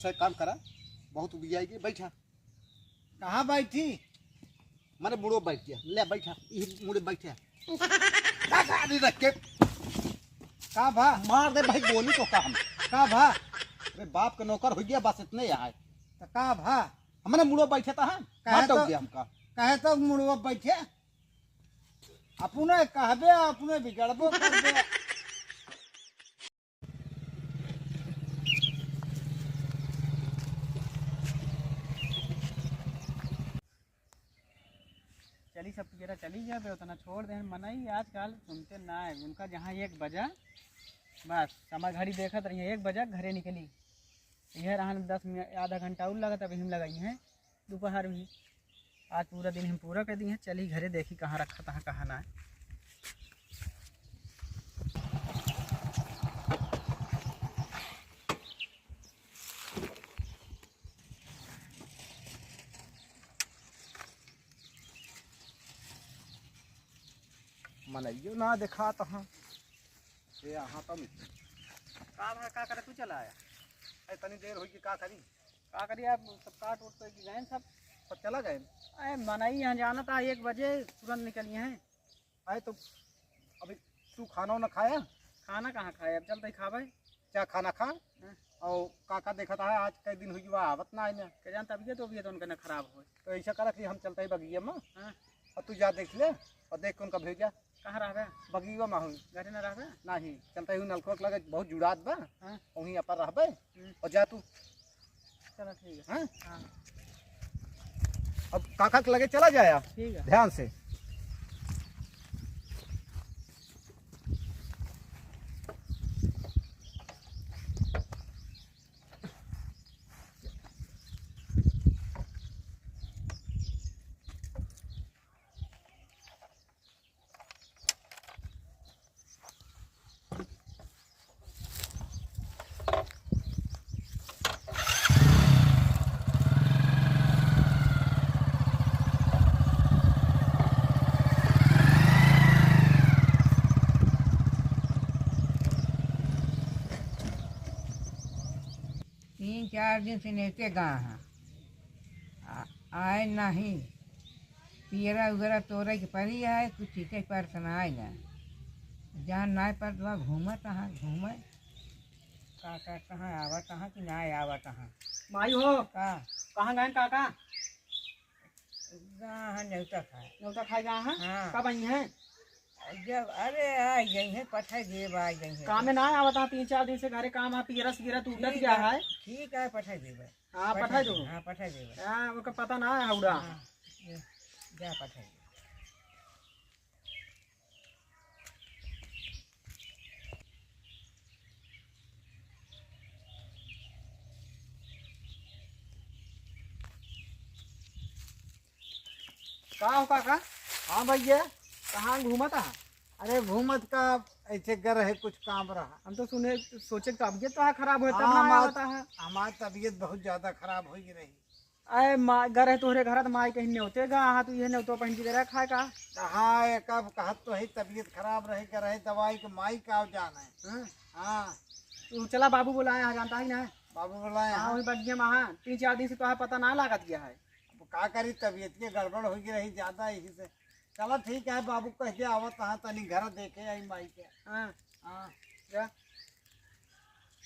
से काम करा बहुत उबियाई बैठा। कहाँ बैठी? मारे मुड़ो बैठ गया। ले बैठा यही मुड़े बैठा। रख के का भा मार दे भाई गोली तो काम का भा अरे बाप का नौकर हो गया बस इतने आए। तो का भा हमने मुड़ो बैठे था कहे तो गया हमका कहे तो मुड़वा बैठे अपने कहबे अपने बिगड़बो करबे। चली सब जरा चली जाए उतना छोड़ दे मनाई आजकल सुनते ना है उनका। जहाँ 1 बजा बस समय घड़ी देखत रही 1 बजा घरे निकली। यह रहन 10 मिनट आधा घंटा और लगा तब हम लगाई हैं दोपहर भी। आज पूरा दिन हम पूरा कर दी हैं। चली घरे देखी कहाँ रखा था कहाँ ना है। मनाइयो ना देखा तो हाँ ये यहाँ तो का करे तू चला आया इतनी देर हुई कि का करी का करिए आप सब काट उठ के गए सब सब चला गए। अरे मनाई यहाँ जाना था 1 बजे तुरंत निकली हैं। आए तो अभी तू खाना ना खाया? खाना कहाँ खाए अब चलते खावे क्या खाना खा और काका देखा था आज कई दिन हुई वह आवत ना आए क्या जान तबीयत तो उनका ना खराब हो। तो ऐसा करा कि हम चलते ही बगिया में हाँ और तू जा देख ले और देख के उनका भेजा कहाँ रहे बगिया में हुई घरे ना रहे नहीं चलते हुई नलकोक लगे बहुत जुड़ात बा हाँ वहीं अपन रहबे और जा तू। चलो ठीक है हाँ हाँ अब काका के लगे चला जाया ठीक है। ध्यान से। तीन चार दिन से नेते गए हैं आए नहीं। पियरा उगरा तोरे के परी आए कुछ चीज़ें पर सुनाए ना जहाँ नाय पर तो घूमे तहाँ घूमे का कहाँ आवा तहाँ कि ना आवा तहाँ माई हो का कहाँ गए काका गाँ न्योता खाए न्योता खाए गए हैं हाँ। कब आई हैं? जब अरे आई गई है पठाई देव आ गई है काम में ना आया बता 3-4 दिन से घरे काम है पियरस गिरत उठत गया है। ठीक है पठाई देव हाँ पठाई दो हाँ पठाई देव हाँ उनका पता ना है हौड़ा। हाँ जा पठाई का हो काका हाँ भैया कहाँ घूमा था? अरे घूमत का ऐसे कर रहे कुछ काम रहा। हम तो सुने सोचे तबीयत तो खराब हो तब हाँ, ना आया बता है। हमारी तबीयत बहुत ज्यादा खराब हो रही। अरे माँ घर है तोहरे घर तो माई कहीं न्योते गा हाँ तू ये न्योतो पहन के गया खाए का कहाँ एक कहत तो है तबीयत खराब रहे कर रहे दवाई के माई का जाना है। हाँ? हाँ तू चला बाबू बुलाया है जानता ही ना। बाबू बुलाए हाँ हाँ। वही बगिया में हाँ 3-4 दिन से तो पता ना लागत गया है। अब का करी तबीयत के गड़बड़ हो रही ज्यादा इसी से। चलो ठीक है बाबू कह दे आवत हाँ तनी घर देखे आई माई के। हाँ हाँ क्या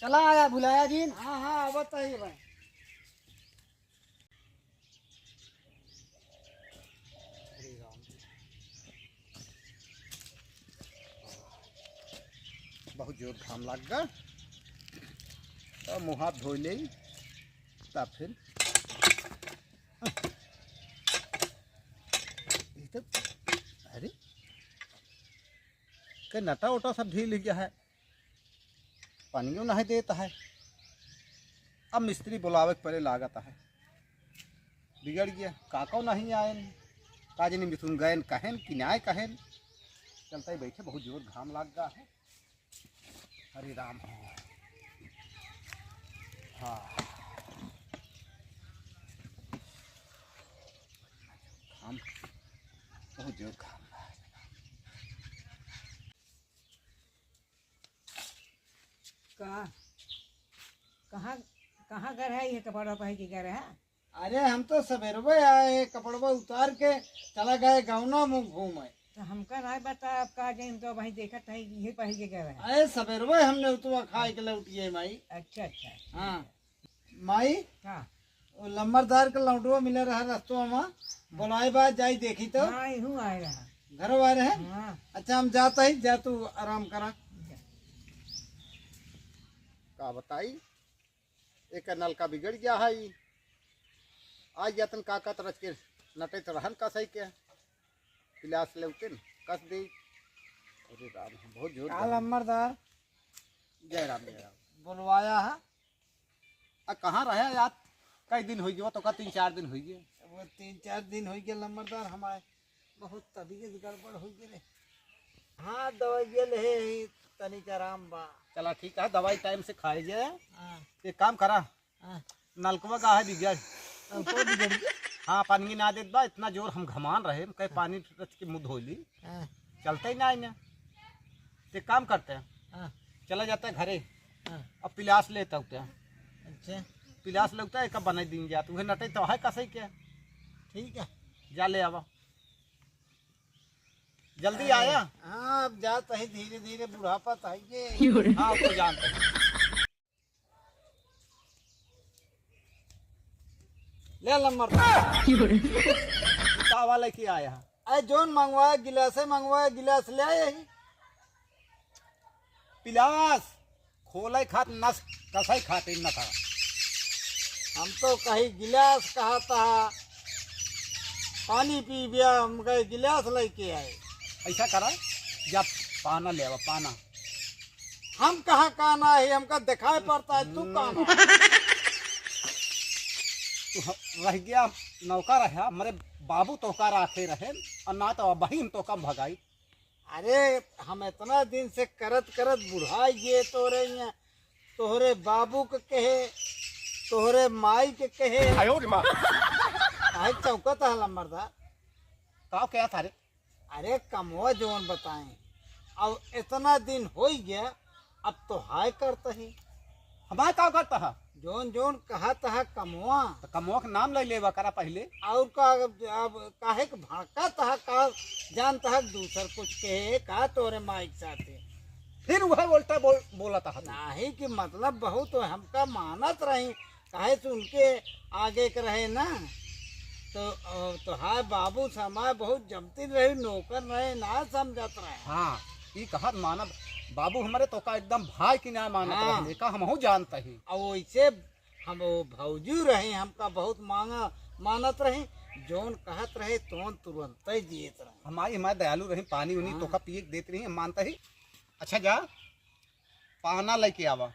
चला आया बुलाया जी। हाँ हाँ आवत है भाई। बहुत जोर घाम लग गया तो मुँह हाथ धो ले तब फिर तो अरे के नटा उटा सब ढील गया है पानियों नहीं देता है। अब मिस्त्री बुलावे के पहले लागत है बिगड़ गया काका नहीं आए काज नहीं मिथुन गए कहन कि न्याय कहन चलता ही बैठे बहुत जोर घाम लग गया है। हरे राम हाँ घाम बहुत जोर घाम कहाँ कहाँ घर है ये कपड़ा पहन के घर है? अरे हम तो सवेरे आए, कपड़वा उतार के चला गए गाँव में घूमे। तो हमका नहीं बता, अब कहा जाए तो भाई देखा था ये पहन के घर है। अरे सवेरे हमने उतवा खाए के लौटिए माई। अच्छा अच्छा। हाँ माई, हाँ वो लंबरदार के लौटवा मिले रहा रस्तों में, बोलाए बात जाई देखी तो हाँ यूँ आए रहा। घर आ रहे हैं। हाँ अच्छा हम जाता ही, जा तू आराम करा। का बताई, एक नलका बिगड़ गया है। आज जतन काका तरस के नटे तो रहन का सही के पिलास लेते कस दे। अरे राम, बहुत जोर का लंबरदार जय राम जय राम। बुलवाया है? कहाँ रहे यार, कई दिन हो गया तो का 3-4 दिन हो गए। वो 3-4 दिन हो गए लंबरदार, हमारे बहुत तबीयत गड़बड़ हो गई। हाँ दवाई ले तनिक आराम बा। चला ठीक है, दवाई टाइम से खाए जाए। हाँ एक काम करा, हाँ। नलकवा का है बिगड़। हमको बिगड़ गया। हाँ पानी ना देत बा, इतना जोर हम घमान रहे, कहीं पानी रच के मुँह धोली, हाँ चलते ही ना इन्हें। एक काम करते हैं, हाँ चला जाता है घरे, हाँ। अब पिलास लेता होते हैं। अच्छा पिलास लगता है कब बना दिन जा तुम्हें नटे तो है का सही क्या, ठीक है। जा ले आवा जल्दी आया। हाँ अब जाता है धीरे धीरे, बुढ़ापा तो है ये। हाँ तो जानते हैं। ले लंबरदार, कावा लेके आया। अरे जोन मंगवाया गिलासे मंगवाया, गिलास ले आए ही। पिलास खोले खात नस कसई खाते न था। हम तो कहीं गिलास कहा था, पानी पी गया, हम कहे गिलास लेके आए। ऐसा करा, जब पाना ले आवा पाना। हम कहाँ काना है, हमका दिखाई पड़ता है, तू काना। तू रह गया नौका रहा, हमारे बाबू तो का राखे रहे और ना तो बहिन तो कम भगाई। अरे हम इतना दिन से करत करत बुढ़ाई ये तोरे यहाँ, तोहरे बाबू के कहे, तोहरे माई के कहे, काहे चौकत है लंबरदार। का क्या था रे? अरे कमवा जोन बताएं, अब इतना दिन हो ही गया, अब तो हाय करता ही। हमारे का करता है जोन जोन कहा था कमवा, तो कमोक नाम ले लेवा करा पहले। और का अब काहे के भड़का था, का जानता है दूसर कुछ कहे का तोरे माइक साथे। फिर वह उल्टा बोला था। नहीं कि मतलब बहुत हमका मानत रही, काहे से उनके आगे के रहे ना, तो हाय बाबू समाय बहुत जमती रही, नौकर रहे ना समझत रहे। हाँ ये कहा मानव बाबू हमारे तो का एकदम भाई की ना मानत हाँ। रहे, का हम हो जानता ही। और वैसे हम वो भौजू रहे, हमका बहुत मानत रहे, जोन कहत रहे तो तुरंत ही दिए रहे। हमारे दयालु रही, पानी उनी तो का पिए के देते रही, हम मानता ही। अच्छा जा पाना लेके आवा,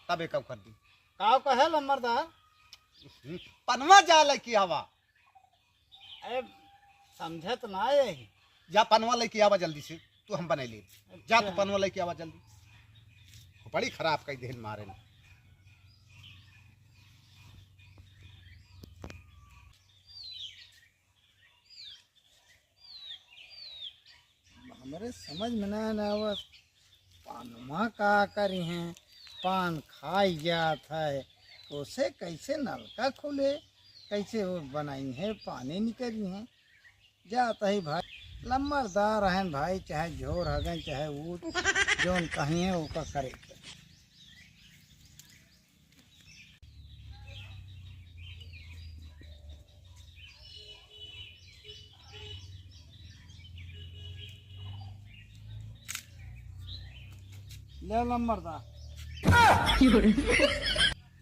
तब एक कर दी। का कहे लंबरदार? पनवा जा लेके आवा। अरे समझत ना यही। जा पनवा लेके आवा जल्दी से, तू हम बने ले। जा तू पनवा लेके आवा जल्दी, बड़ी खराब कई देन मारे ना। हमारे समझ में ना आवत, पानमा का करी हैं, पान खाई जात है, उसे कैसे नलका खोले, कैसे वो बनाई है, पानी निकली है। जाता ही भाई लंबरदार हैं भाई, चाहे झोर हगें चाहे ऊट, जोन कहीं है वो का करे। ले लंबरदार,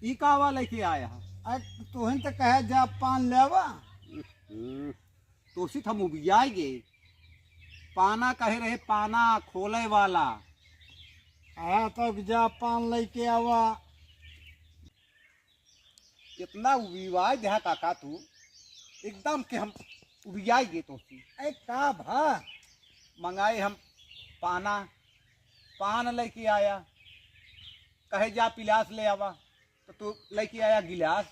ई कावा लेके आया है। अरे तुहन तो कहे जा पान लेवा। तो हम उबियाएंगे, पाना कहे रहे, पाना खोले वाला। आया तक जा पान लेके आवा। इतना उबिवाए देहा काका तू, एकदम के हम उबियाएंगे। तो अरे का भा मंगाए हम पाना, पान लेके आया, कहे जा पिलास ले आवा, तो तू लेके आया गिलास।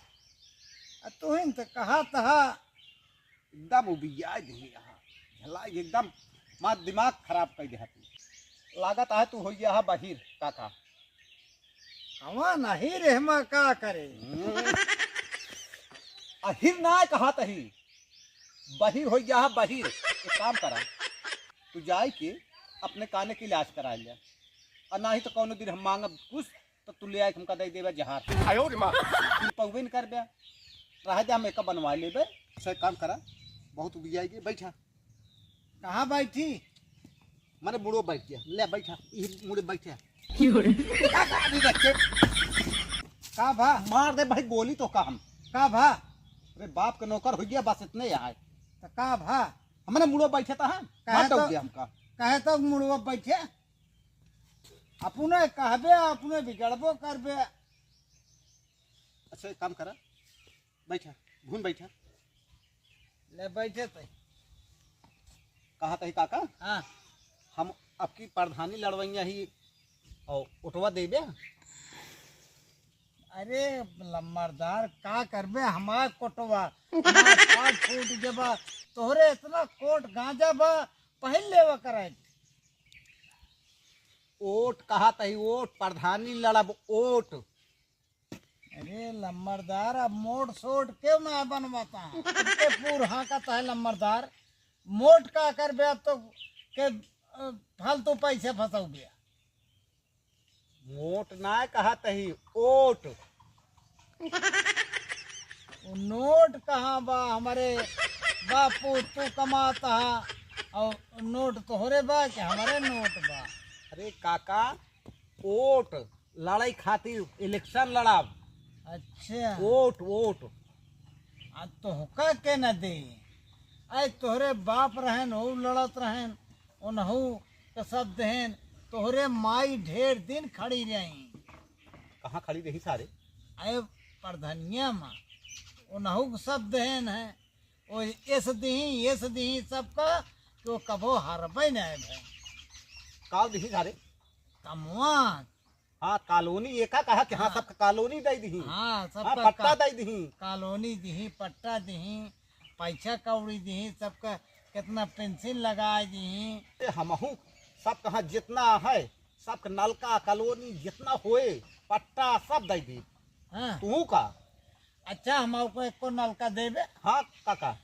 तुहन तो कहा था। एकदम उबिया दे झला, एकदम माँ दिमाग खराब कर दे तू। लागत है तू हो गया है बहिर काका। हवा नहीं रहमा का करे। अहिर ना कहा तही बहिर हो गया है बहिर। एक काम करा, तू जाए के अपने काने के इलाज करा लिया, और ना ही तो कौनो दिन हम मांगब कुछ तो तू ले आए हमका दे देबे जहार तू पौवे न कर बे रह जा, हम एक बनवा लेबे। से काम करा, बहुत उब जाएगी। बैठा कहाँ बैठी? मारे मुड़ो बैठ गया, ले बैठा ई मुड़े बैठा। का भा? मार दे भाई गोली तो काम। का भा? अरे बाप का नौकर हो गया, बस इतने आए। तो का भा? हमने मुड़ो बैठा था, कहे तो तो- गया हमका। कहे तो मुड़वा बैठे, अपने कहबे अपने बिगड़बो करबे। अच्छा एक काम करा, बैठा घूम बैठा। ले बैठे थे। कहा तही काका, हाँ हम आपकी प्रधानी लड़वैया ही और उठवा देबे। अरे लम्बरदार का करबे हमार कोटवा हमार फूट जबा तोहरे इतना कोट गांजा बा पहल लेवा कराए। ओट कहा तही ओट, प्रधानी लड़ब ओट। अरे लम्बरदार अब मोट सोट क्यों ना बनवाता है के पूर हाँ का है लम्बरदार। मोट का करबे अब तो के फालतू पैसे फंसाऊ गया। मोट ना कहा तही ओट। वो नोट कहाँ बा हमारे बापू तू कमाता है और नोट तोहरे बा कि हमारे नोट बा। अरे काका ओट लड़ाई खातिर इलेक्शन लड़ब। अच्छा ओट ओट आज तो हुक्का के न दे। आज तोहरे बाप रहन हो लड़त रहन उनहू के सब देहन तोहरे माई ढेर दिन खड़ी रही। कहाँ खड़ी रही सारे? अरे प्रधनिया माँ उनहू के सब देहन है वो ये दी सबका तो कबो हरबे न भाई काल दी सारे। कमवा। हाँ कॉलोनी एका कहा कि हाँ सबका कॉलोनी दे दी। हाँ हाँ सबका पट्टा दे दी। कॉलोनी दी पट्टा दी पैसा कौड़ी दी सबका कितना पेंसिल लगाए दी। हमहू सब कहा जितना है सबका नलका कॉलोनी जितना होए पट्टा सब दे दी। हाँ तू का अच्छा हम को एको नलका देबे। हाँ काका